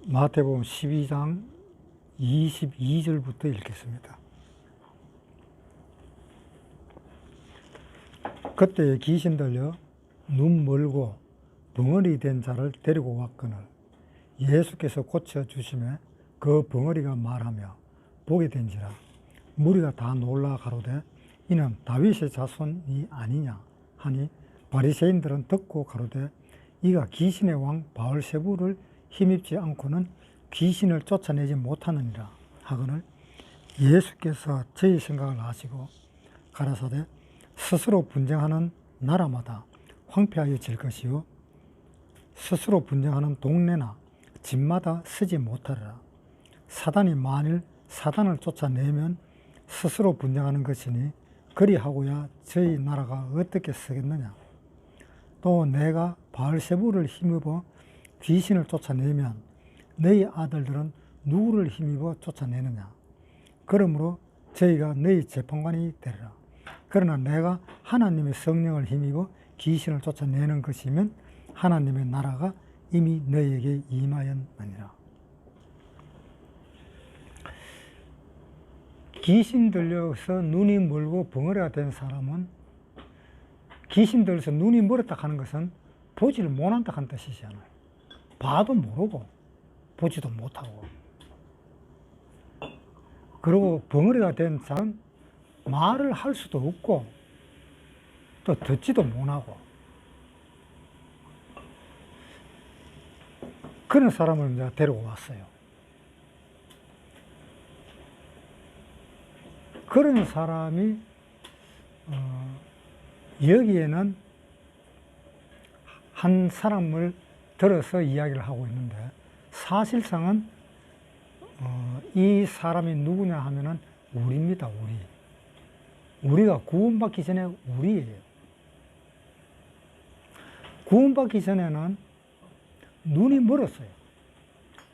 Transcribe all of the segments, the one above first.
마태복음 12장 22절부터 읽겠습니다. 그때 귀신 들려 눈 멀고 벙어리 된 자를 데리고 왔거늘 예수께서 고쳐주시매 그 벙어리가 말하며 보게 된지라. 무리가 다 놀라 가로되 이는 다윗의 자손이 아니냐 하니 바리새인들은 듣고 가로되 이가 귀신의 왕 바알세불을 힘입지 않고는 귀신을 쫓아내지 못하느니라 하거늘 예수께서 저희 생각을 아시고 가라사대 스스로 분쟁하는 나라마다 황폐하여질 것이요 스스로 분쟁하는 동네나 집마다 서지 못하리라. 사단이 만일 사단을 쫓아내면 스스로 분쟁하는 것이니 그리하고야 저희 나라가 어떻게 서겠느냐. 또 내가 바알세불을 힘입어 귀신을 쫓아내면 너희 아들들은 누구를 힘입어 쫓아내느냐. 그러므로 저희가 너희 재판관이 되리라. 그러나 내가 하나님의 성령을 힘입어 귀신을 쫓아내는 것이면 하나님의 나라가 이미 너희에게 임하였느니라. 귀신 들려서 눈이 멀고 벙어리가 된 사람은 귀신 들려서 눈이 멀었다 하는 것은 보지를 못한다 하는 뜻이잖아요. 봐도 모르고 보지도 못하고. 그리고 벙어리가 된 사람은 말을 할 수도 없고 또 듣지도 못하고 그런 사람을 이제 데리고 왔어요. 그런 사람이 여기에는 한 사람을 들어서 이야기를 하고 있는데 사실상은 이 사람이 누구냐 하면은 우리입니다. 우리가 구원받기 전에 우리예요. 구원받기 전에는 눈이 멀었어요.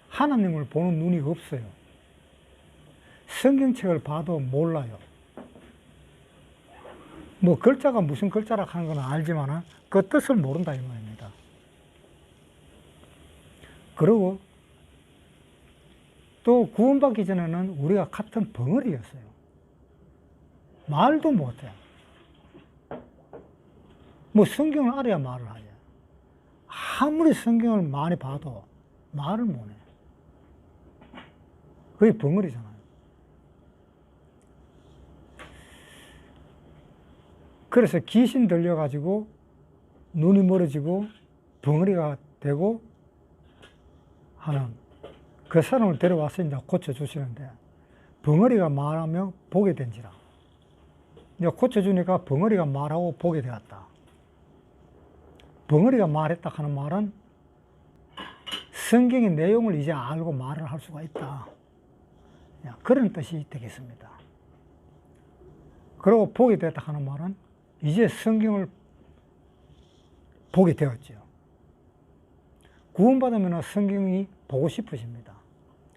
하나님을 보는 눈이 없어요. 성경책을 봐도 몰라요. 뭐 글자가 무슨 글자라 하는 건 알지만 그 뜻을 모른다 이 말입니다. 그리고 또 구원받기 전에는 우리가 같은 벙어리였어요. 말도 못해. 뭐 성경을 알아야 말을 하지. 아무리 성경을 많이 봐도 말을 못해. 그게 벙어리잖아요. 그래서 귀신 들려가지고 눈이 멀어지고 벙어리가 되고 하는 그 사람을 데려와서 이제 고쳐주시는데 벙어리가 말하며 보게 된지라. 이제 고쳐주니까 벙어리가 말하고 보게 되었다. 벙어리가 말했다 하는 말은 성경의 내용을 이제 알고 말을 할 수가 있다. 그런 뜻이 되겠습니다. 그리고 보게 됐다 하는 말은 이제 성경을 보게 되었죠. 구원받으면 성경이 보고 싶으십니다.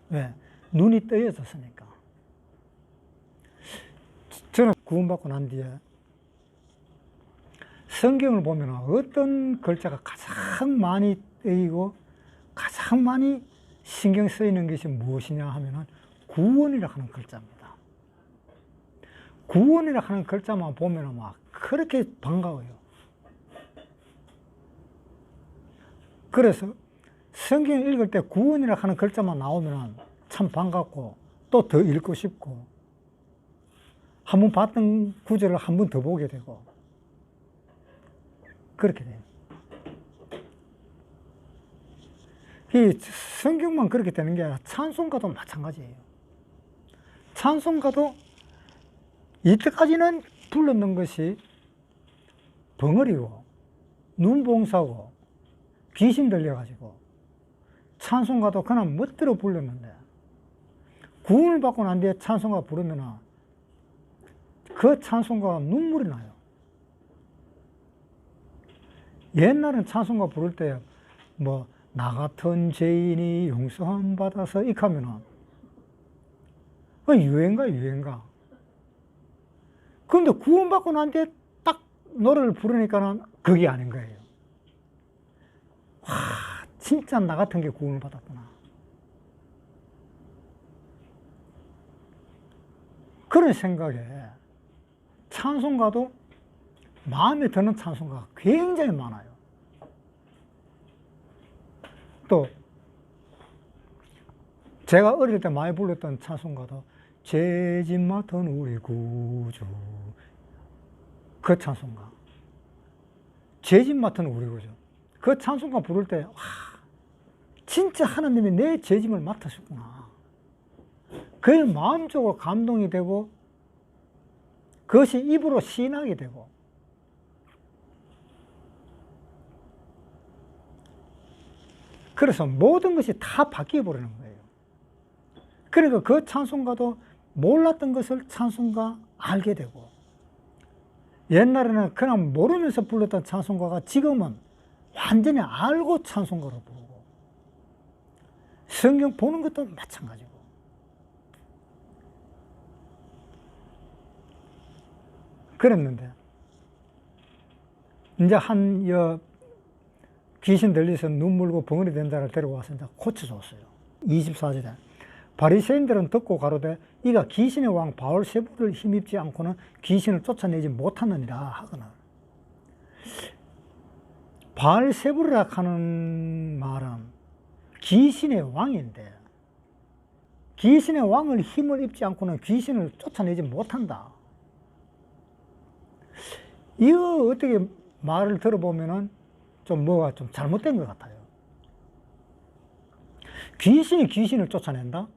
왜? 눈이 떠여졌으니까. 저는 구원받고 난 뒤에 성경을 보면 어떤 글자가 가장 많이 뜨이고 가장 많이 신경 쓰이는 것이 무엇이냐 하면 구원이라 하는 글자입니다. 구원이라 하는 글자만 보면 막 그렇게 반가워요. 그래서 성경 읽을 때 구원이라 하는 글자만 나오면 참 반갑고 또 더 읽고 싶고 한번 봤던 구절을 한 번 더 보게 되고 그렇게 돼요. 이 성경만 그렇게 되는 게 아니라 찬송가도 마찬가지예요. 찬송가도 이때까지는 불렀는 것이 벙어리고 눈봉사고 귀신 들려가지고 찬송가도 그냥 멋대로 불렀는데 구원을 받고 난 뒤에 찬송가 부르면 그 찬송가가 눈물이 나요. 옛날엔 찬송가 부를 때 뭐 나 같은 죄인이 용서함 받아서 이렇게 하면은 유행가. 그런데 구원받고 난 뒤에 딱 노래를 부르니까는 그게 아닌 거예요. 와, 진짜 나 같은 게 구원을 받았구나. 그런 생각에 찬송가도 마음에 드는 찬송가가 굉장히 많아요. 또 제가 어릴 때 많이 불렀던 찬송가도 죄짐 맡은 우리 구주, 그 찬송가, 죄짐 맡은 우리 구주, 그 찬송가 부를 때 와, 진짜 하나님이 내 죄짐을 맡으셨구나. 그게 마음적으로 감동이 되고 그것이 입으로 시인하게 되고, 그래서 모든 것이 다 바뀌어 버리는 거예요. 그러니까 그 찬송가도 몰랐던 것을 찬송가 알게 되고, 옛날에는 그냥 모르면서 불렀던 찬송가가 지금은 완전히 알고 찬송가로 부르고, 성경 보는 것도 마찬가지고. 그랬는데 이제 귀신 들려서 눈 물고 벙어리 된 자를 데려와서 이제 고쳐줬어요. 24절에 바리새인들은 듣고 가로되 이가 귀신의 왕 바울세불을 힘입지 않고는 귀신을 쫓아내지 못하느니라 하거늘. 바울세불이라 하는 말은 귀신의 왕인데, 귀신의 왕을 힘을 입지 않고는 귀신을 쫓아내지 못한다. 이거 어떻게 말을 들어보면은 좀 뭐가 좀 잘못된 것 같아요. 귀신이 귀신을 쫓아낸다?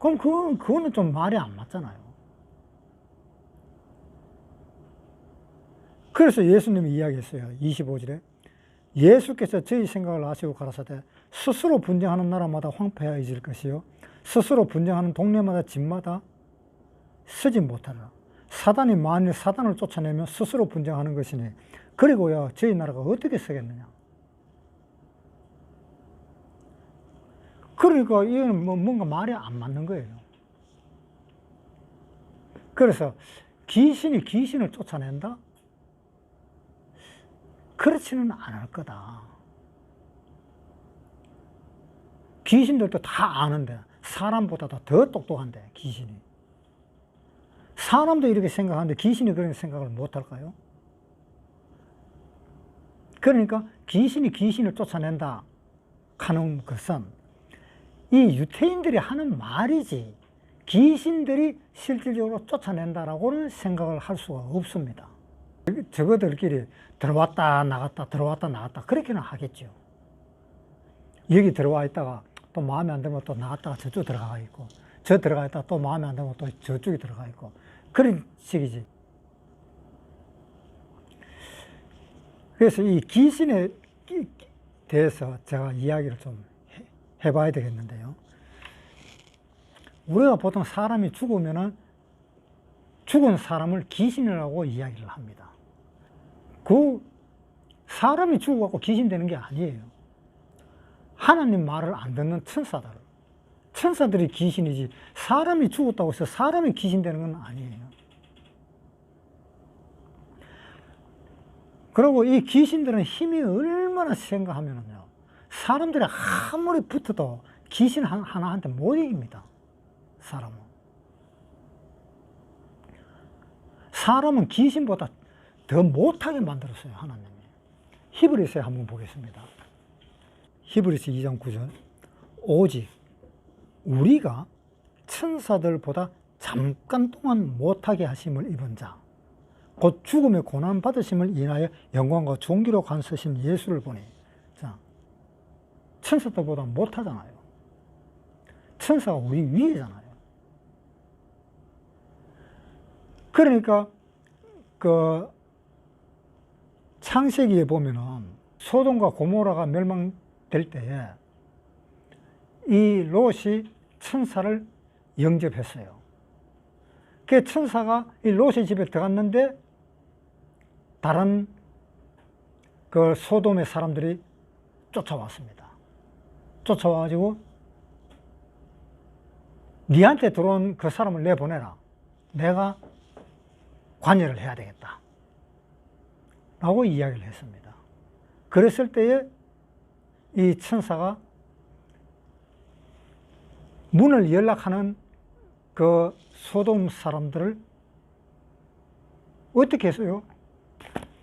그럼 그거는 좀 말이 안 맞잖아요. 그래서 예수님이 이야기했어요. 25절에 예수께서 저희 생각을 아시고 가라사대 스스로 분쟁하는 나라마다 황폐해질 것이요 스스로 분쟁하는 동네마다 집마다 서지 못하리라. 사단이 만일 사단을 쫓아내면 스스로 분쟁하는 것이니 그리고야 저희 나라가 어떻게 서겠느냐. 그러니까 이건 뭔가 말이 안 맞는 거예요. 그래서 귀신이 귀신을 쫓아낸다? 그렇지는 않을 거다. 귀신들도 다 아는데, 사람보다도 더 똑똑한데, 귀신이. 사람도 이렇게 생각하는데 귀신이 그런 생각을 못 할까요? 그러니까 귀신이 귀신을 쫓아낸다 하는 것은 이 유태인들이 하는 말이지 귀신들이 실질적으로 쫓아낸다라고는 생각을 할 수가 없습니다. 저거들끼리 들어왔다 나갔다 들어왔다 나갔다 그렇게는 하겠죠. 여기 들어와 있다가 또 마음에 안 들면 또 나갔다가 저쪽 들어가 있고, 저 들어가 있다가 또 마음에 안 들면 또 저쪽에 들어가 있고, 그런 식이지. 그래서 이 귀신에 대해서 제가 이야기를 좀 해봐야 되겠는데요. 우리가 보통 사람이 죽으면은 죽은 사람을 귀신이라고 이야기를 합니다. 그 사람이 죽어갖고 귀신 되는 게 아니에요. 하나님 말을 안 듣는 천사들이 귀신이지, 사람이 죽었다고 해서 사람이 귀신 되는 건 아니에요. 그리고 이 귀신들은 힘이 얼마나 센가 하면은요, 사람들이 아무리 붙어도 귀신 하나한테 못 이깁니다. 사람은 귀신보다 더 못하게 만들었어요, 하나님이. 히브리서에 한번 보겠습니다. 히브리서 2장 9절. 오직 우리가 천사들보다 잠깐 동안 못하게 하심을 입은 자, 곧 죽음의 고난 받으심을 인하여 영광과 존귀로 간서신 예수를 보니. 자, 천사들보다 못하잖아요. 천사가 우리 위에잖아요. 그러니까 그 창세기에 보면은 소돔과 고모라가 멸망될 때에 이 롯이 천사를 영접했어요. 그 천사가 이 롯의 집에 들어갔는데 다른 그 소돔의 사람들이 쫓아왔습니다. 쫓아와가지고 니한테 들어온 그 사람을 내보내라. 내가 관여를 해야 되겠다 라고 이야기를 했습니다. 그랬을 때에 이 천사가 문을 연락하는 그 소돔 사람들을 어떻게 했어요?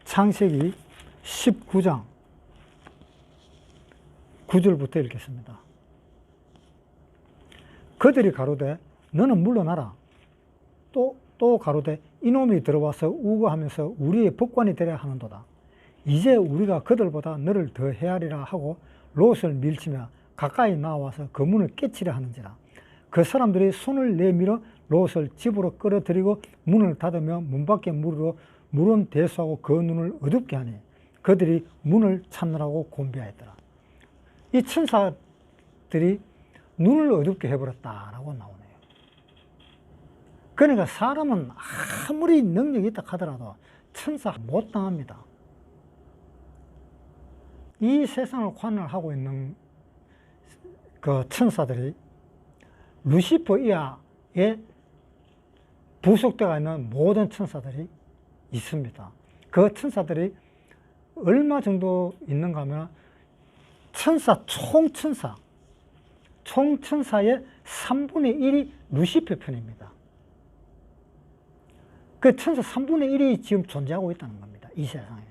창세기 19장 9절부터 읽겠습니다. 그들이 가로되 너는 물러나라. 또 가로되 이놈이 들어와서 우거하면서 우리의 법관이 되려 하는도다. 이제 우리가 그들보다 너를 더 헤아리라 하고 롯을 밀치며 가까이 나와서 그 문을 깨치려 하는지라. 그 사람들이 손을 내밀어 롯을 집으로 끌어들이고 문을 닫으며 문 밖에 물은 대수하고 그 눈을 어둡게 하니 그들이 문을 찾느라고 곤비하였더라. 이 천사들이 눈을 어둡게 해버렸다라고 나오네요. 그러니까 사람은 아무리 능력이 있다 하더라도 천사 못 당합니다. 이 세상을 관할하고 있는 그 천사들이 루시퍼 이하에 부속되어 있는 모든 천사들이 있습니다. 그 천사들이 얼마 정도 있는가 하면 총천사의 3분의 1이 루시퍼 편입니다. 그 천사 3분의 1이 지금 존재하고 있다는 겁니다. 이 세상에.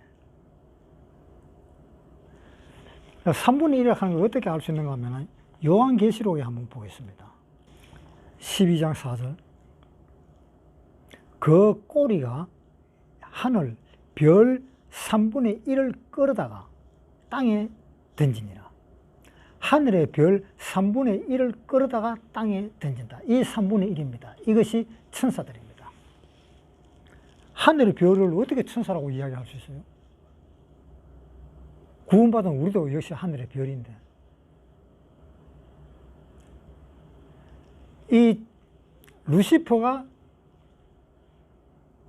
3분의 1이라고 하는 걸 어떻게 알 수 있는가 하면 요한계시록에 한번 보겠습니다. 12장 4절. 그 꼬리가 하늘 별 3분의 1을 끌어다가 땅에 던지니라. 하늘의 별 3분의 1을 끌어다가 땅에 던진다. 이 3분의 1입니다. 이것이 천사들입니다. 하늘의 별을 어떻게 천사라고 이야기할 수 있어요? 구원받은 우리도 역시 하늘의 별인데, 이 루시퍼가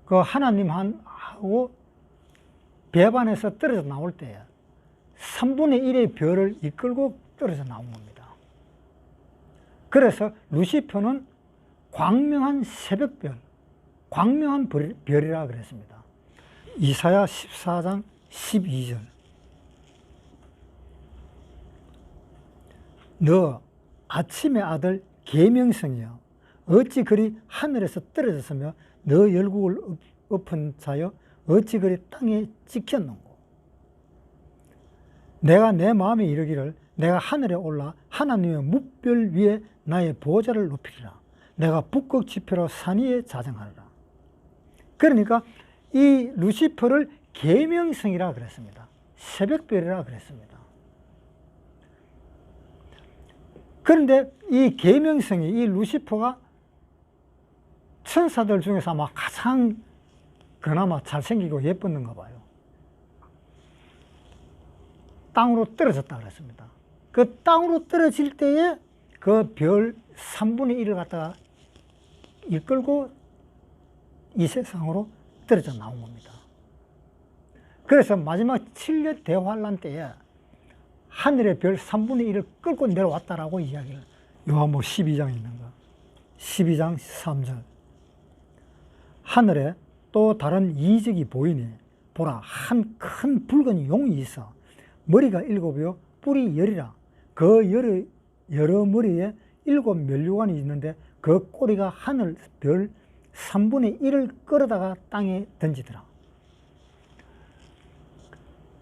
그 하나님하고 배반해서 떨어져 나올 때 3분의 1의 별을 이끌고 떨어져 나온 겁니다. 그래서 루시퍼는 광명한 새벽별, 광명한 별이라 그랬습니다. 이사야 14장 12절. 너 아침의 아들 계명성이여 어찌 그리 하늘에서 떨어졌으며 너 열국을 엎은 자여 어찌 그리 땅에 찍혔는고. 내가 내 마음에 이르기를 내가 하늘에 올라 하나님의 묵별 위에 나의 보좌를 높이리라. 내가 북극 지표로 산 위에 자정하리라. 그러니까 이 루시퍼를 계명성이라 그랬습니다. 새벽별이라 그랬습니다. 그런데 이 계명성이, 이 루시퍼가 천사들 중에서 아마 가장 그나마 잘생기고 예뻤는가 봐요. 땅으로 떨어졌다 그랬습니다. 그 땅으로 떨어질 때에 그 별 3분의 1을 갖다가 이끌고 이 세상으로 떨어져 나온 겁니다. 그래서 마지막 7년 대환란 때에 하늘의 별 3분의 1을 끌고 내려왔다라고 이야기를, 요한복음 12장에 있는 거. 12장 3절. 하늘에 또 다른 이적이 보이니 보라, 한 큰 붉은 용이 있어 머리가 7이요 뿔이 10이라. 그 여러 머리에 7 면류관이 있는데 그 꼬리가 하늘 별 3분의 1을 끌어다가 땅에 던지더라.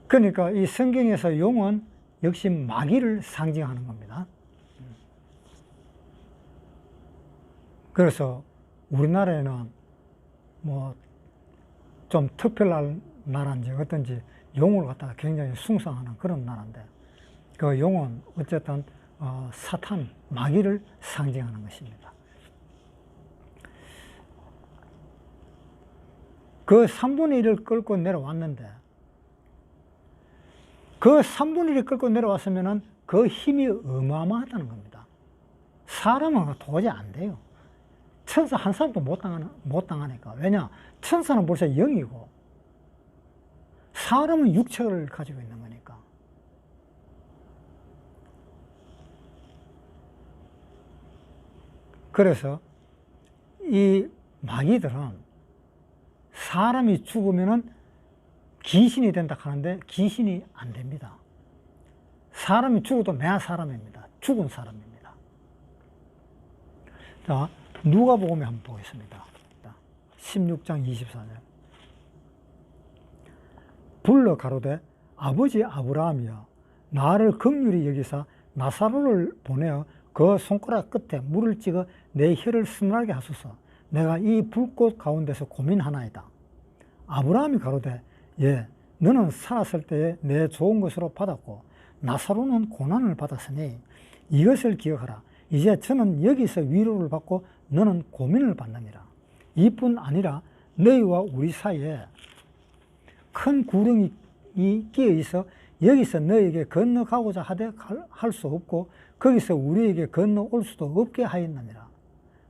그러니까 이 성경에서 용은 역시 마귀를 상징하는 겁니다. 그래서 우리나라에는 뭐 좀 특별한 나라인지 어떤지 용을 갖다가 굉장히 숭상하는 그런 나라인데, 그 용은 어쨌든 사탄, 마귀를 상징하는 것입니다. 그 3분의 1을 끌고 내려왔는데, 그 3분의 1을 끌고 내려왔으면 그 힘이 어마어마하다는 겁니다. 사람은 도저히 안 돼요. 천사 한 사람도 못 당하니까. 왜냐? 천사는 벌써 영이고 사람은 육체를 가지고 있는 거니까. 그래서 이 마귀들은 사람이 죽으면은 귀신이 된다 하는데 귀신이 안 됩니다. 사람이 죽어도 매 사람입니다. 죽은 사람입니다. 자, 누가복음에 한번 보겠습니다. 16장 24절. 불러 가로되 아버지 아브라함이여 나를 긍휼히 여기사 나사로를 보내어 그 손가락 끝에 물을 찍어 내 혀를 서늘하게 하소서. 내가 이 불꽃 가운데서 고민하나이다. 아브라함이 가로되 예 너는 살았을 때에 내 좋은 것으로 받았고 나사로는 고난을 받았으니 이것을 기억하라. 이제 저는 여기서 위로를 받고 너는 고민을 받느니라. 이뿐 아니라 너희와 우리 사이에 큰 구렁이 끼어 있어 여기서 너에게 건너가고자 하되 할 수 없고 거기서 우리에게 건너올 수도 없게 하였느니라.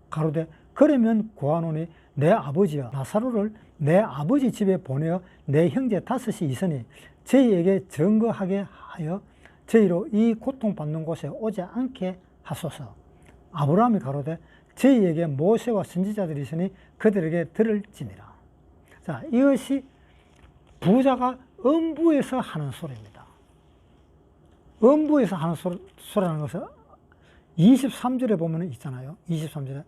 가로되 그러면 구하노니 내 아버지여 나사로를 내 아버지 집에 보내어 내 형제 다섯이 있으니 저희에게 증거하게 하여 저희로 이 고통받는 곳에 오지 않게 하소서. 아브라함이 가로되 저희에게 모세와 선지자들이 있으니 그들에게 들을지니라. 자, 이것이 부자가 음부에서 하는 소리입니다. 음부에서 하는 소리라는 것은 23절에 보면 있잖아요. 23절에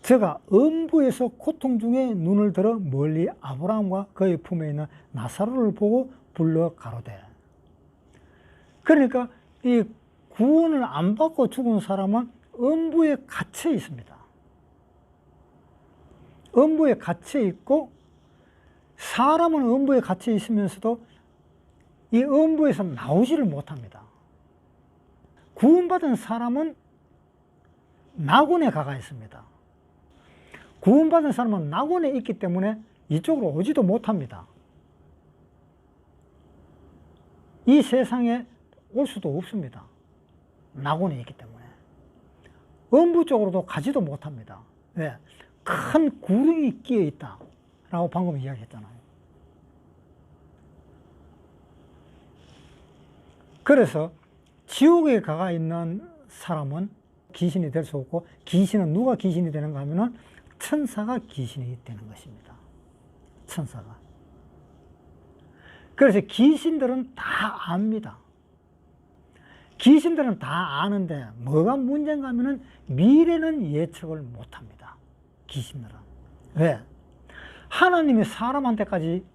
저가 음부에서 고통 중에 눈을 들어 멀리 아브라함과 그의 품에 있는 나사로를 보고 불러 가로되. 그러니까 이 구원을 안 받고 죽은 사람은 음부에 갇혀 있습니다. 음부에 갇혀 있고 사람은 음부에 갇혀 있으면서도 이 음부에서 나오지를 못합니다. 구원받은 사람은 낙원에 가가 있습니다. 구원받은 사람은 낙원에 있기 때문에 이쪽으로 오지도 못합니다. 이 세상에 올 수도 없습니다. 낙원에 있기 때문에. 음부 쪽으로도 가지도 못합니다. 왜? 큰 구름이 끼어 있다 라고 방금 이야기했잖아요. 그래서 지옥에 가가 있는 사람은 귀신이 될 수 없고, 귀신은 누가 귀신이 되는가 하면은 천사가 귀신이 되는 것입니다. 천사가. 그래서 귀신들은 다 압니다. 귀신들은 다 아는데 뭐가 문제인가 하면은 미래는 예측을 못합니다. 귀신들은. 왜? 하나님이 사람한테까지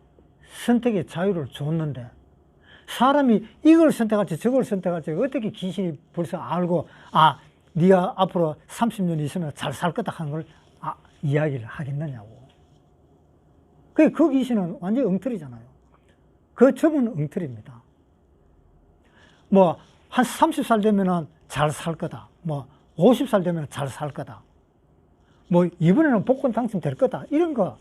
선택의 자유를 줬는데 사람이 이걸 선택할지 저걸 선택할지 어떻게 귀신이 벌써 알고 네가 앞으로 30년 있으면 잘 살 거다 하는 걸 이야기를 하겠느냐고. 그 귀신은 완전히 엉터리잖아요. 그 점은 엉터리입니다. 한 30살 되면은 잘 살 거다. 50살 되면 잘 살 거다. 이번에는 복권 당첨될 거다. 이런 거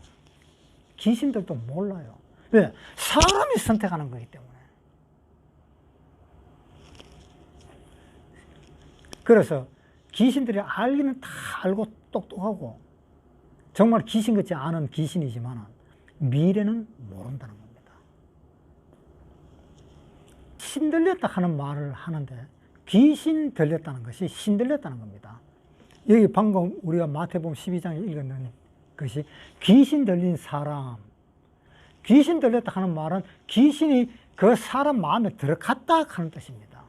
귀신들도 몰라요. 왜? 사람이 선택하는 거기 때문에. 그래서 귀신들이 알기는 다 알고 똑똑하고 정말 귀신 같지 않은 귀신이지만 미래는 모른다는 겁니다. 신 들렸다 하는 말을 하는데 귀신 들렸다는 것이 신 들렸다는 겁니다. 여기 방금 우리가 마태복음 12장에 읽었는 것이 귀신 들린 사람, 귀신 들렸다 하는 말은 귀신이 그 사람 마음에 들어갔다 하는 뜻입니다.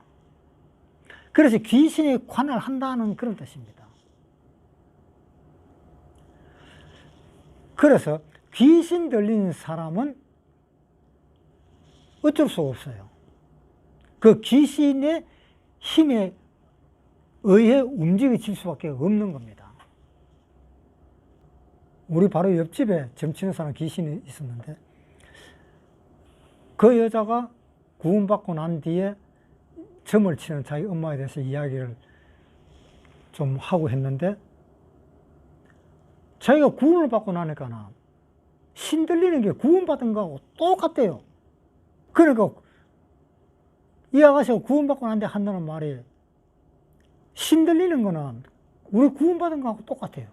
그래서 귀신이 관할한다는 그런 뜻입니다. 그래서 귀신 들린 사람은 어쩔 수 없어요. 그 귀신의 힘에 의해 움직여질 수밖에 없는 겁니다. 우리 바로 옆집에 점 치는 사람 귀신이 있었는데 그 여자가 구원받고 난 뒤에 점을 치는 자기 엄마에 대해서 이야기를 좀 하고 했는데 자기가 구원을 받고 나니까 신 들리는 게 구원받은 거하고 똑같대요. 그러니까 이 아가씨가 구원받고 난 뒤에 한다는 말이 신 들리는 거는 우리 구원받은 거하고 똑같아요.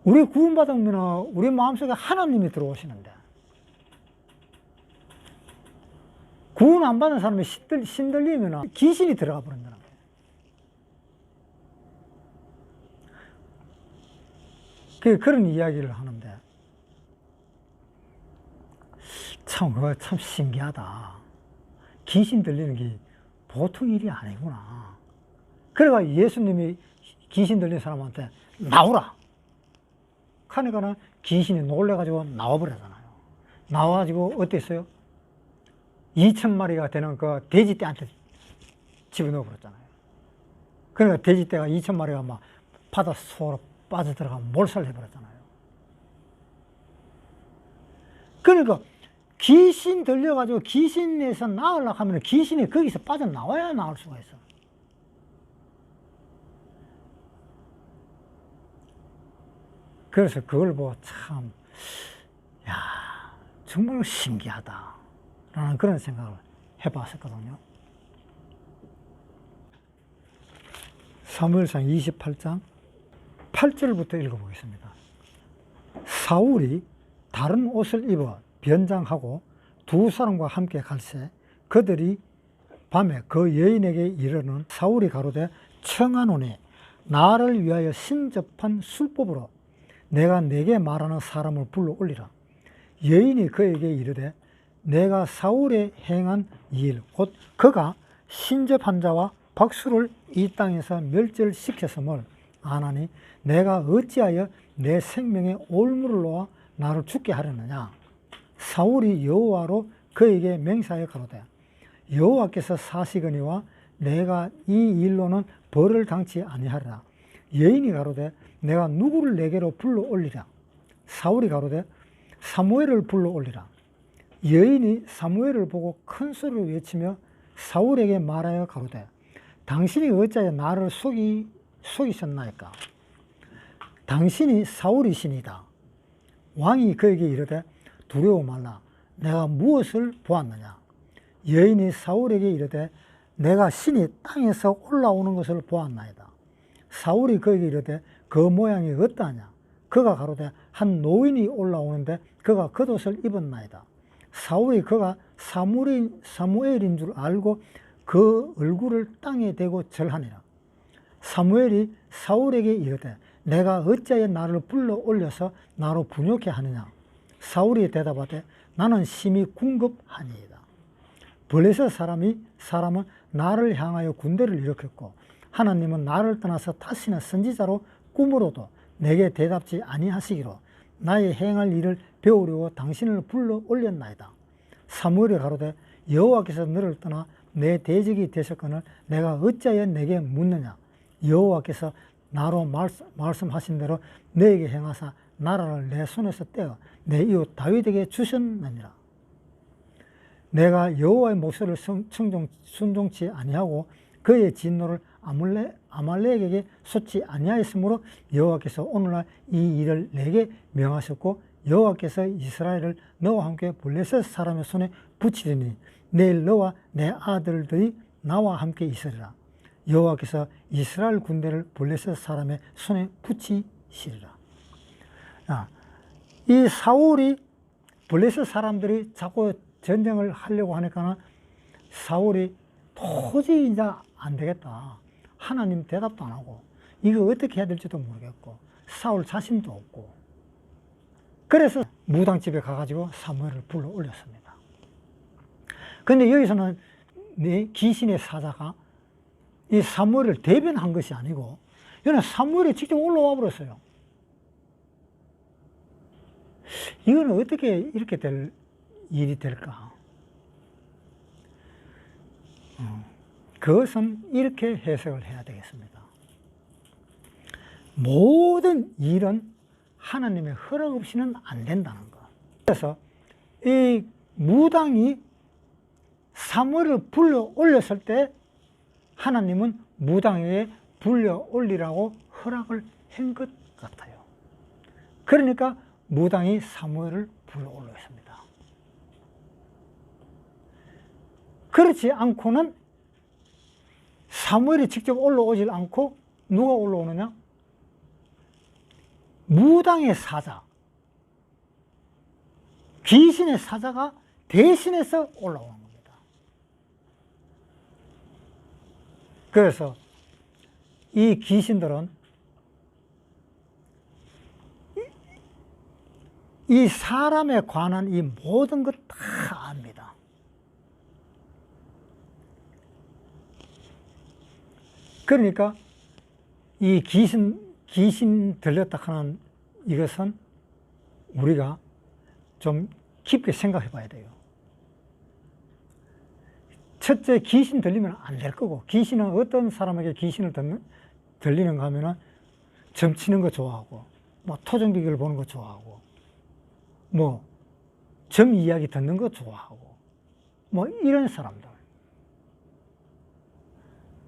우리 구원받으면 우리 마음속에 하나님이 들어오시는데 구원 안 받은 사람이 신 들리면 귀신이 들어가 버린다는 거예요. 그런 이야기를 하는데 그거 참 신기하다. 귀신 들리는 게 보통 일이 아니구나. 그래가 예수님이 귀신 들린 사람한테 나오라. 그러니까는 귀신이 놀래가지고 나와버리잖아요. 나와가지고 어땠어요? 2,000마리가 되는 그 돼지떼한테 집어넣어버렸잖아요. 그러니까 돼지떼가 2,000마리가 막 바다 속으로 빠져들어가 몰살을 해버렸잖아요. 그러니까 귀신 들려가지고 귀신에서 나으려고 하면 귀신이 거기서 빠져나와야 나올 수가 있어. 그래서 그걸 보고 참, 야, 정말 신기하다. 라는 그런 생각을 해봤었거든요. 사무엘상 28장 8절부터 읽어보겠습니다. 사울이 다른 옷을 입어 변장하고 두 사람과 함께 갈새 그들이 밤에 그 여인에게 이르는 사울이 가로되 청하노니 나를 위하여 신접한 술법으로 내가 내게 말하는 사람을 불러 올리라. 여인이 그에게 이르되 내가 사울에 행한 일 곧 그가 신접한 자와 박수를 이 땅에서 멸절시켰음을 아나니 내가 어찌하여 내 생명에 올무를 놓아 나를 죽게 하려느냐. 사울이 여호와로 그에게 맹세하여 가로되 여호와께서 사시거니와 내가 이 일로는 벌을 당치 아니하리라. 여인이 가로되 내가 누구를 내게로 불러 올리랴. 사울이 가로되 사무엘을 불러 올리라. 여인이 사무엘을 보고 큰 소리로 외치며 사울에게 말하여 가로되 당신이 어찌하여 나를 속이셨나이까. 당신이 사울이시니다. 왕이 그에게 이르되 두려워 말라. 내가 무엇을 보았느냐. 여인이 사울에게 이르되 내가 신이 땅에서 올라오는 것을 보았나이다. 사울이 그에게 이르되 그 모양이 어떠하냐. 그가 가로되 한 노인이 올라오는데 그가 겉옷을 입었나이다. 사울이 그가 사무엘인 줄 알고 그 얼굴을 땅에 대고 절하니라. 사무엘이 사울에게 이르되 내가 어찌하여 나를 불러 올려서 나로 분욕해 하느냐. 사울이 대답하되 나는 심히 궁급하니이다. 블레셋 사람은 나를 향하여 군대를 일으켰고 하나님은 나를 떠나서 다시는 선지자로 꿈으로도 내게 대답지 아니하시기로 나의 행할 일을 배우려고 당신을 불러 올렸나이다. 사무엘이 가로되 여호와께서 너를 떠나 내 대적이 되셨거늘 내가 어찌하여 내게 묻느냐. 여호와께서 나로 말씀하신 대로 너에게 행하사 나라를 내 손에서 떼어 내 이웃 다윗에게 주셨느니라. 내가 여호와의 목소리를 순종치 아니하고 그의 진노를 아말렉에게 쏟지 아니하였으므로 여호와께서 오늘날 이 일을 내게 명하셨고 여호와께서 이스라엘을 너와 함께 블레셋 사람의 손에 붙이리니 내일 너와 내 아들들이 나와 함께 있으리라. 여호와께서 이스라엘 군대를 블레셋 사람의 손에 붙이시리라. 이 사울이 블레셋 사람들이 자꾸 전쟁을 하려고 하니까는 사울이 도저히 이제 안 되겠다. 하나님 대답도 안 하고 이거 어떻게 해야 될지도 모르겠고 사울 자신도 없고 그래서 무당집에 가가지고 사무엘을 불러 올렸습니다. 근데 여기서는 귀신의 사자가 이 사무엘을 대변한 것이 아니고 여기는 사무엘이 직접 올라와 버렸어요. 이거는 어떻게 이렇게 될 일이 될까? 그것은 이렇게 해석을 해야 되겠습니다. 모든 일은 하나님의 허락 없이는 안 된다는 것. 그래서 이 무당이 사무엘을 불러 올렸을 때 하나님은 무당에게 불러 올리라고 허락을 한 것 같아요. 그러니까 무당이 사무엘을 불러 올렸습니다. 그렇지 않고는 사무엘이 직접 올라오질 않고 누가 올라오느냐? 무당의 사자, 귀신의 사자가 대신해서 올라오는 겁니다. 그래서 이 귀신들은 이 사람에 관한 이 모든 것 다 압니다. 그러니까 이 귀신 들렸다 하는 이것은 우리가 좀 깊게 생각해 봐야 돼요. 첫째, 귀신 들리면 안 될 거고, 귀신은 어떤 사람에게 귀신을 들리는가 하면은 점치는 거 좋아하고, 뭐 토종비기를 보는 거 좋아하고, 뭐 점 이야기 듣는 거 좋아하고, 뭐 이런 사람들.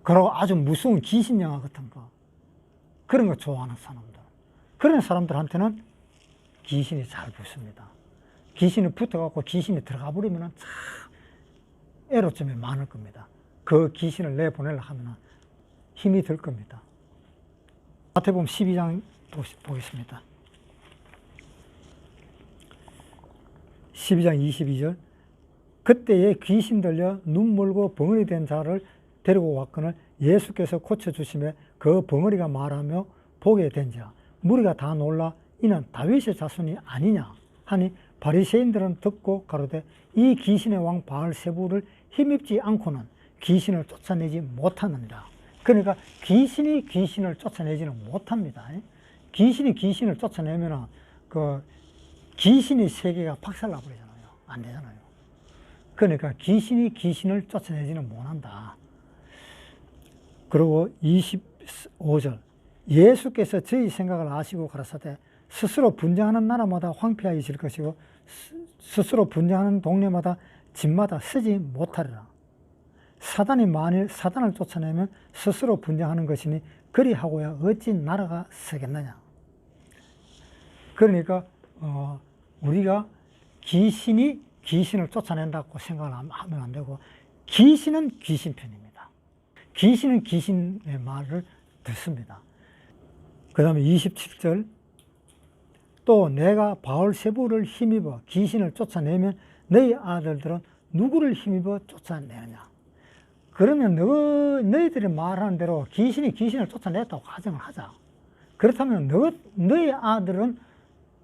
그리고 아주 무서운 귀신 영화 같은 거, 그런 거 좋아하는 사람들. 그런 사람들한테는 귀신이 잘 붙습니다. 귀신이 붙어갖고 귀신이 들어가 버리면 참 애로점이 많을 겁니다. 그 귀신을 내보내려고 하면 힘이 들 겁니다. 마태복음 12장 보겠습니다. 12장 22절. 그때에 귀신 들려 눈 멀고 벙어리 된 자를 데리고 왔거늘 예수께서 고쳐주시매 그 벙어리가 말하며 보게 된지라. 무리가 다 놀라 이는 다윗의 자손이 아니냐 하니 바리새인들은 듣고 가로되 이 귀신의 왕 바알세부를 힘입지 않고는 귀신을 쫓아내지 못하느니라. 그러니까 귀신이 귀신을 쫓아내지는 못합니다. 귀신이 귀신을 쫓아내면 그 귀신의 세계가 박살나 버리잖아요. 안 되잖아요. 그러니까 귀신이 귀신을 쫓아내지는 못한다. 그리고 25절. 예수께서 저희 생각을 아시고 가라사대 스스로 분쟁하는 나라마다 황폐하게 질 것이고 스스로 분쟁하는 동네마다 집마다 서지 못하리라. 사단이 만일 사단을 쫓아내면 스스로 분쟁하는 것이니 그리하고야 어찌 나라가 서겠느냐. 그러니까 우리가 귀신이 귀신을 쫓아낸다고 생각을 하면 안 되고, 귀신은 귀신 편입니다. 귀신은 귀신의 말을 듣습니다. 그 다음에 27절. 또 내가 바알세부를 힘입어 귀신을 쫓아내면 너희 아들들은 누구를 힘입어 쫓아내느냐. 그러면 너희들이 말하는 대로 귀신이 귀신을 쫓아냈다고 가정을 하자. 그렇다면 너희 아들은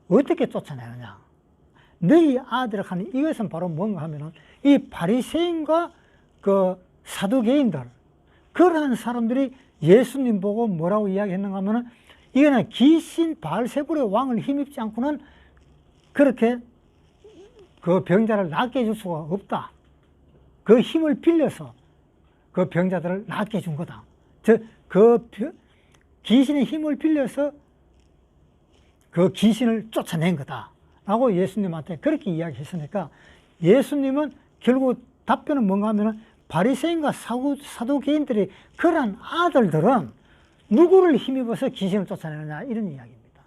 어떻게 쫓아내느냐. 너희 아들을 하는 이것은 바로 뭔가 하면은 이 바리새인과 그 사두개인들, 그러한 사람들이 예수님 보고 뭐라고 이야기했는가 하면은 이거는 귀신 바알세불의 왕을 힘입지 않고는 그렇게 그 병자를 낫게 해줄 수가 없다. 그 힘을 빌려서 그 병자들을 낫게 해준 거다. 귀신의 힘을 빌려서 그 귀신을 쫓아낸 거다. 라고 예수님한테 그렇게 이야기했으니까 예수님은 결국 답변은 뭔가 하면은 바리새인과 사두개인들이 그러한 아들들은 누구를 힘입어서 귀신을 쫓아내느냐 이런 이야기입니다.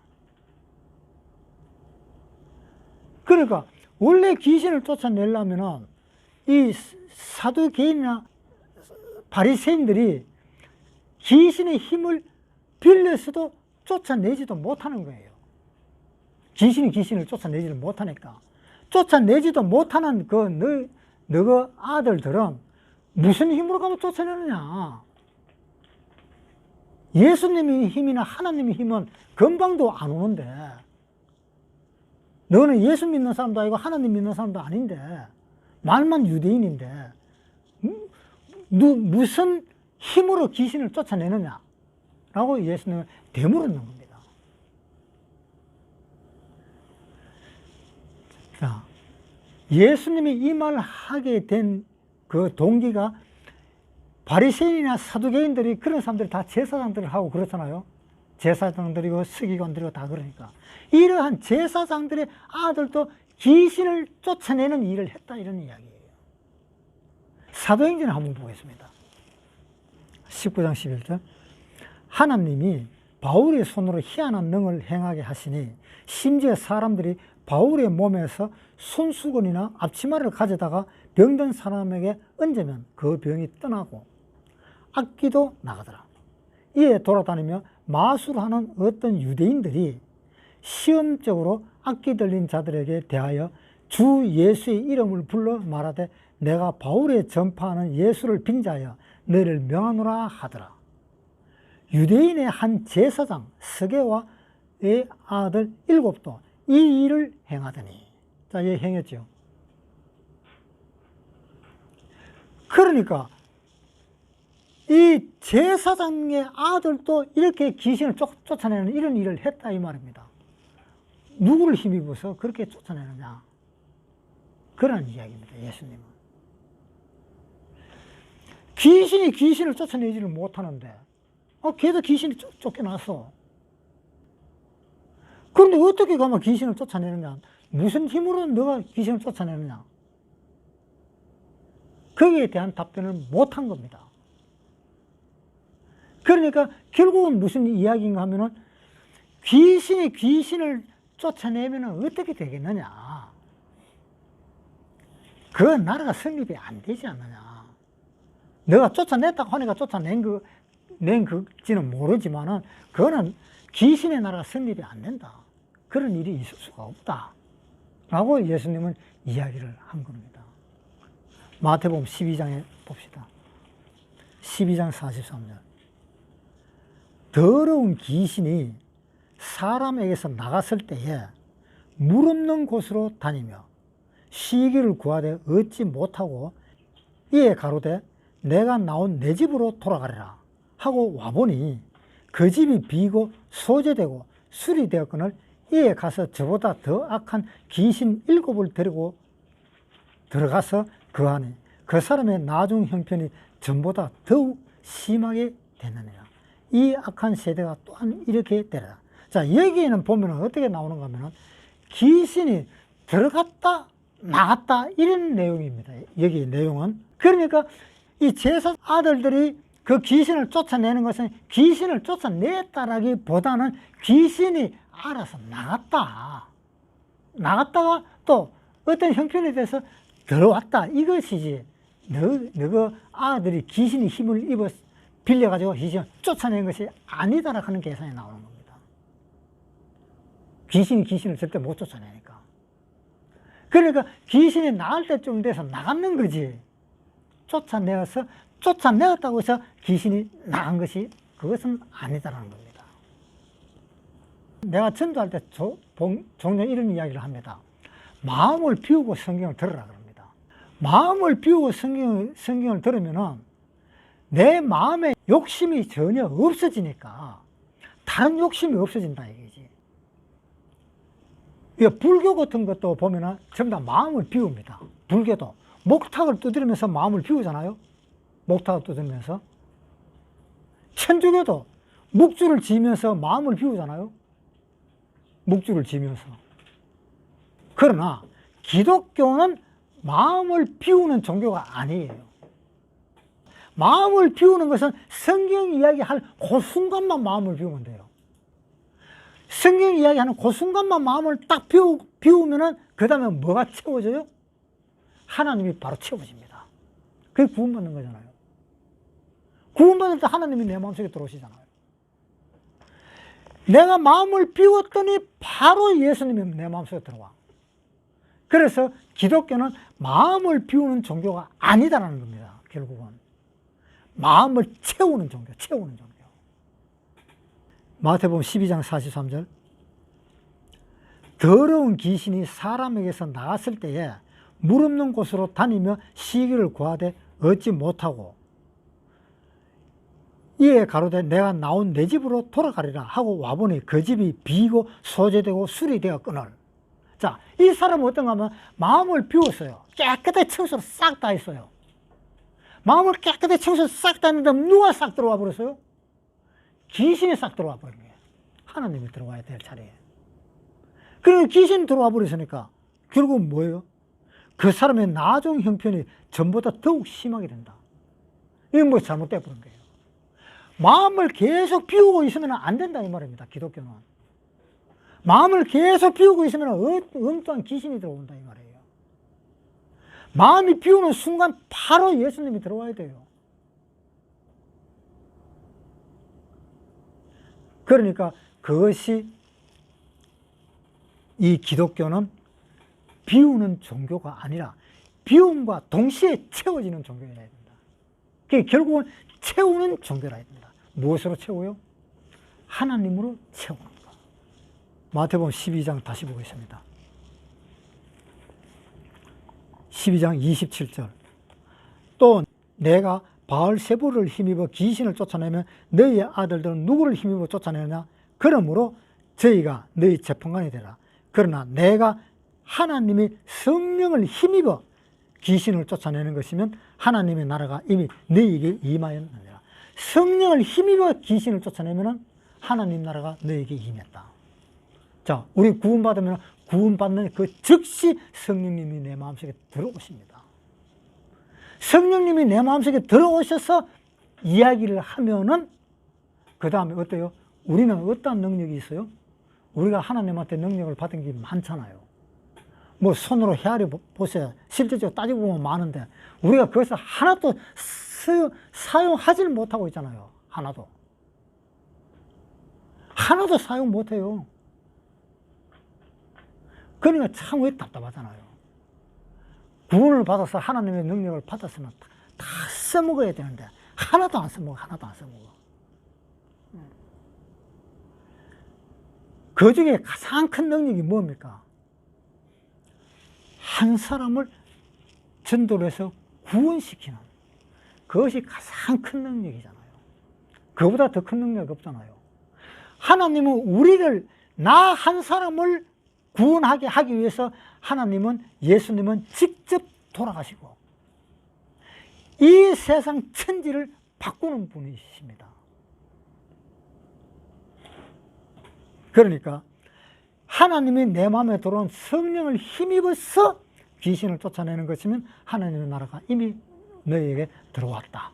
그러니까 원래 귀신을 쫓아내려면은 이 사두개인이나 바리새인들이 귀신의 힘을 빌려서도 쫓아내지도 못하는 거예요. 귀신이 귀신을 쫓아내지를 못하니까. 쫓아내지도 못하는 너 아들들은 무슨 힘으로 가면 쫓아내느냐. 예수님의 힘이나 하나님의 힘은 금방도 안 오는데, 너는 예수 믿는 사람도 아니고 하나님 믿는 사람도 아닌데, 말만 유대인인데 무슨 힘으로 귀신을 쫓아내느냐 라고 예수님을 되물었는 겁니다. 자, 예수님이 이 말을 하게 된 그 동기가 바리새인이나 사두개인들이 그런 사람들이 다 제사장들을 하고 그렇잖아요. 제사장들이고 서기관들이고 다 그러니까 이러한 제사장들의 아들도 귀신을 쫓아내는 일을 했다 이런 이야기예요. 사도행전을 한번 보겠습니다. 19장 11절. 하나님이 바울의 손으로 희한한 능을 행하게 하시니 심지어 사람들이 바울의 몸에서 손수건이나 앞치마를 가져다가 병든 사람에게 얹으면 그 병이 떠나고 악귀도 나가더라. 이에 돌아다니며 마술하는 어떤 유대인들이 시험적으로 악귀 들린 자들에게 대하여 주 예수의 이름을 불러 말하되 내가 바울의 전파하는 예수를 빙자하여 너희를 명하노라 하더라. 유대인의 한 제사장 스게와의 아들 7도 이 일을 행하더니, 자, 얘 행했죠. 그러니까 이 제사장의 아들도 이렇게 귀신을 쫓아내는 이런 일을 했다 이 말입니다. 누구를 힘입어서 그렇게 쫓아내느냐, 그런 이야기입니다. 예수님은 귀신이 귀신을 쫓아내지를 못하는데 걔도 귀신이 쫓겨났어. 그런데 어떻게 가면 귀신을 쫓아내느냐, 무슨 힘으로 너가 귀신을 쫓아내느냐, 거기에 대한 답변을 못한 겁니다. 그러니까 결국은 무슨 이야기인가 하면은 귀신이 귀신을 쫓아내면 어떻게 되겠느냐, 그 나라가 성립이 안 되지 않느냐. 너가 쫓아냈다고 하니까 낸지는 모르지만은 그거는 귀신의 나라가 성립이 안 된다, 그런 일이 있을 수가 없다 라고 예수님은 이야기를 한 겁니다. 마태복음 12장에 봅시다. 12장 43절. 더러운 귀신이 사람에게서 나갔을 때에 물 없는 곳으로 다니며 쉬기를 구하되 얻지 못하고 이에 가로되 내가 나온 내 집으로 돌아가리라 하고 와보니 그 집이 비고 소재되고 술이 되었거늘 이에 가서 저보다 더 악한 귀신 7을 데리고 들어가서 거하니 그 사람의 나중 형편이 전보다 더욱 심하게 됐느니라. 이 악한 세대가 또한 이렇게 되리라. 자, 여기에는 보면 어떻게 나오는가 하면 귀신이 들어갔다 나갔다 이런 내용입니다. 여기 내용은. 그러니까 이 제사 아들들이 그 귀신을 쫓아내는 것은 귀신을 쫓아냈다라기보다는 귀신이 알아서 나갔다가 또 어떤 형편에 대해서 들어왔다 이것이지, 너그 아들이 귀신이 힘을 빌려가지고 귀신을 쫓아낸 것이 아니다라 하는 계산이 나오는 겁니다. 귀신이 귀신을 절대 못 쫓아내니까. 그러니까 귀신이 나갈 때쯤 돼서 나갔는 거지, 쫓아내었다고 해서 귀신이 나간 것이 그것은 아니다라는 겁니다. 내가 전도할 때 종종 이런 이야기를 합니다. 마음을 비우고 성경을 들으라 그럽니다. 마음을 비우고 성경을 들으면은 내 마음에 욕심이 전혀 없어지니까 다른 욕심이 없어진다 이거지. 불교 같은 것도 보면은 전부 다 마음을 비웁니다. 불교도 목탁을 두드리면서 마음을 비우잖아요. 목탁을 두드리면서. 천주교도 묵주를 지면서 마음을 비우잖아요. 묵주를 지면서. 그러나 기독교는 마음을 비우는 종교가 아니에요. 마음을 비우는 것은 성경 이야기할 그 순간만 마음을 비우면 돼요. 성경 이야기하는 그 순간만 마음을 딱 비우면은 그 다음에 뭐가 채워져요? 하나님이 바로 채워집니다. 그게 구원받는 거잖아요. 구원받을 때 하나님이 내 마음속에 들어오시잖아요. 내가 마음을 비웠더니 바로 예수님이 내 마음속에 들어와. 그래서 기독교는 마음을 비우는 종교가 아니다라는 겁니다. 결국은 마음을 채우는 종교. 마태복음 12장 43절. 더러운 귀신이 사람에게서 나갔을 때에 물 없는 곳으로 다니며 쉬기를 구하되 얻지 못하고 이에 가로되 내가 나온 내 집으로 돌아가리라 하고 와보니 그 집이 비고 소재되고 술이 되었거늘. 자, 이 사람은 어떤가 하면 마음을 비웠어요. 깨끗하게 청소를 싹 다 했어요. 마음을 깨끗하게 청소를 싹 다 했는데 누가 싹 들어와 버렸어요? 귀신이 싹 들어와 버린 거예요. 하나님이 들어와야 될 차례에. 그리고 귀신이 들어와 버렸으니까 결국은 뭐예요? 그 사람의 나중 형편이 전보다 더욱 심하게 된다. 이건 뭐 잘못돼 버린 거예요. 마음을 계속 비우고 있으면 안 된다 이 말입니다. 기독교는. 마음을 계속 비우고 있으면 엉뚱한 귀신이 들어온다 이 말이에요. 마음이 비우는 순간 바로 예수님이 들어와야 돼요. 그러니까 그것이 이 기독교는 비우는 종교가 아니라 비움과 동시에 채워지는 종교여야 된다. 그게 결국은 채우는 종교라 합니다. 무엇으로 채워요? 하나님으로 채우는 것. 마태복음 12장 다시 보겠습니다. 12장 27절. 또 내가 바알세부를 힘입어 귀신을 쫓아내면 너희의 아들들은 누구를 힘입어 쫓아내느냐? 그러므로 저희가 너희 재판관이 되라. 그러나 내가 하나님이 성령을 힘입어 귀신을 쫓아내는 것이면 하나님의 나라가 이미 너희에게 임하였느니라. 성령을 힘입어 귀신을 쫓아내면 하나님 나라가 너희에게 임했다. 자, 우리 구원받으면 구원받는 그 즉시 성령님이 내 마음속에 들어오십니다. 성령님이 내 마음속에 들어오셔서 이야기를 하면은 그 다음에 어때요? 우리는 어떤 능력이 있어요? 우리가 하나님한테 능력을 받은 게 많잖아요. 뭐 손으로 헤아려 보세요. 실질적으로 따지고 보면 많은데 우리가 그것을 하나도 사용하지를 못하고 있잖아요. 하나도 사용 못해요. 그러니까 참 왜 답답하잖아요. 구원을 받아서 하나님의 능력을 받았으면 다 써먹어야 되는데 하나도 안 써먹어. 그 중에 가장 큰 능력이 뭡니까? 한 사람을 전도를 해서 구원시키는 그것이 가장 큰 능력이잖아요. 그보다 더 큰 능력이 없잖아요. 하나님은 우리를, 나 한 사람을 구원하게 하기 위해서 예수님은 직접 돌아가시고 이 세상 천지를 바꾸는 분이십니다. 그러니까 하나님이 내 마음에 들어온 성령을 힘입어서 귀신을 쫓아내는 것이면 하나님의 나라가 이미 너희에게 들어왔다.